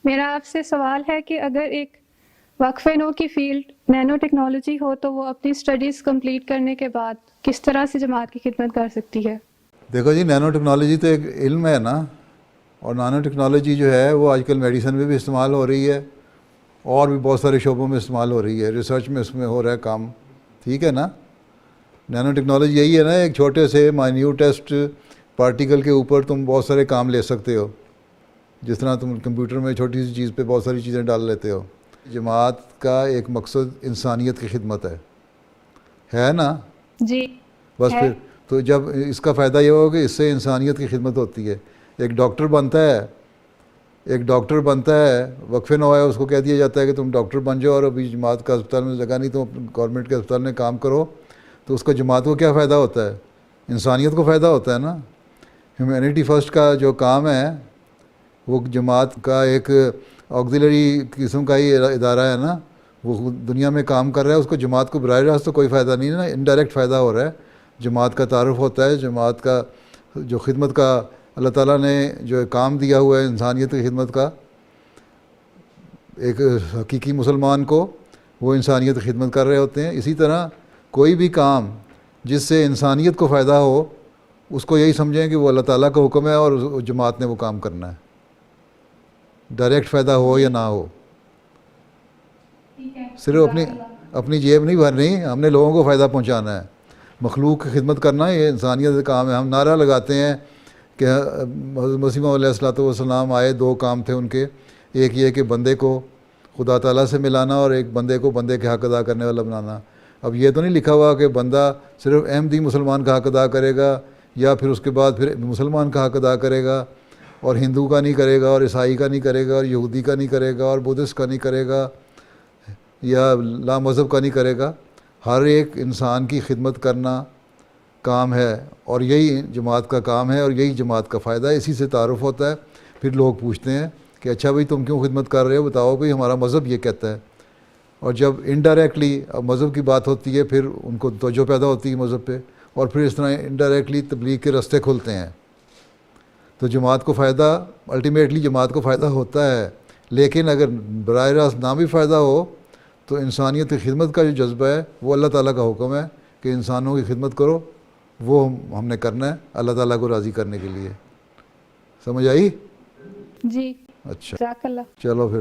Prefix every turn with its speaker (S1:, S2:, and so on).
S1: میرا آپ سے سوال ہے کہ اگر ایک وقف نو کی فیلڈ نینو ٹیکنالوجی ہو تو وہ اپنی اسٹڈیز کمپلیٹ کرنے کے بعد کس طرح سے جماعت کی خدمت کر سکتی ہے؟
S2: دیکھو جی، نینو ٹیکنالوجی تو ایک علم ہے نا، اور نینو ٹیکنالوجی جو ہے وہ آج کل میڈیسن میں بھی استعمال ہو رہی ہے اور بھی بہت سارے شعبوں میں استعمال ہو رہی ہے، ریسرچ میں اس میں ہو رہا ہے کام، ٹھیک ہے نا۔ نینو ٹیکنالوجی یہی ہے نا، ایک چھوٹے سے مائنیوٹیسٹ پارٹیکل کے اوپر تم بہت سارے کام لے سکتے ہو، جس طرح تم کمپیوٹر میں چھوٹی سی چیز پہ بہت ساری چیزیں ڈال لیتے ہو۔ جماعت کا ایک مقصد انسانیت کی خدمت ہے نا۔
S1: جی
S2: بس
S1: ہے۔
S2: پھر تو جب اس کا فائدہ یہ ہوگا کہ اس سے انسانیت کی خدمت ہوتی ہے۔ ایک ڈاکٹر بنتا ہے وقف نو ہے، اس کو کہہ دیا جاتا ہے کہ تم ڈاکٹر بن جاؤ اور ابھی جماعت کا اسپتال میں جگہ نہیں، تم گورنمنٹ کے اسپتال میں کام کرو، تو اس کا جماعت کو کیا فائدہ ہوتا ہے؟ انسانیت کو فائدہ ہوتا ہے نا۔ ہیومینٹی فرسٹ کا جو کام ہے وہ جماعت کا ایک آگزیلری قسم کا ہی ادارہ ہے نا، وہ دنیا میں کام کر رہا ہے، اس کو جماعت کو براہ راست تو کوئی فائدہ نہیں ہے نا، انڈائریکٹ فائدہ ہو رہا ہے۔ جماعت کا تعارف ہوتا ہے، جماعت کا جو خدمت کا اللہ تعالیٰ نے جو کام دیا ہوا ہے انسانیت کی خدمت کا، ایک حقیقی مسلمان کو وہ انسانیت کی خدمت کر رہے ہوتے ہیں۔ اسی طرح کوئی بھی کام جس سے انسانیت کو فائدہ ہو، اس کو یہی سمجھیں کہ وہ اللہ تعالیٰ کا حکم ہے اور جماعت نے وہ کام کرنا ہے، ڈائریکٹ فائدہ ہو یا نہ ہو۔ صرف اپنی جیب نہیں بھرنی، ہم نے لوگوں کو فائدہ پہنچانا ہے، مخلوق کی خدمت کرنا، یہ انسانیت کا کام ہے۔ ہم نعرہ لگاتے ہیں کہ حضرت مسیح موعود علیہ الصلوۃ والسلام آئے، دو کام تھے ان کے، ایک یہ کہ بندے کو خدا تعالیٰ سے ملانا اور ایک بندے کو بندے کے حق ادا کرنے والا بنانا۔ اب یہ تو نہیں لکھا ہوا کہ بندہ صرف احمدی مسلمان کا حق ادا کرے گا یا پھر اس کے بعد پھر مسلمان کا حق ادا کرے گا اور ہندو کا نہیں کرے گا اور عیسائی کا نہیں کرے گا اور یہودی کا نہیں کرے گا اور بدھسٹ کا نہیں کرے گا یا لا مذہب کا نہیں کرے گا۔ ہر ایک انسان کی خدمت کرنا کام ہے، اور یہی جماعت کا کام ہے اور یہی جماعت کا فائدہ ہے۔ اسی سے تعارف ہوتا ہے، پھر لوگ پوچھتے ہیں کہ اچھا بھائی تم کیوں خدمت کر رہے ہو، بتاؤ بھائی ہمارا مذہب یہ کہتا ہے۔ اور جب انڈائریکٹلی مذہب کی بات ہوتی ہے پھر ان کو توجہ پیدا ہوتی ہے مذہب پہ، اور پھر اس طرح انڈائریکٹلی تبلیغ کے راستے کھلتے ہیں۔ تو جماعت کو فائدہ، الٹیمیٹلی جماعت کو فائدہ ہوتا ہے، لیکن اگر براہ راست نہ بھی فائدہ ہو تو انسانیت کی خدمت کا جو جذبہ ہے وہ اللہ تعالیٰ کا حکم ہے کہ انسانوں کی خدمت کرو، وہ ہم نے کرنا ہے اللہ تعالیٰ کو راضی کرنے کے لیے۔ سمجھ آئی؟
S1: جی
S2: اچھا،
S1: جزاک اللہ۔
S2: چلو پھر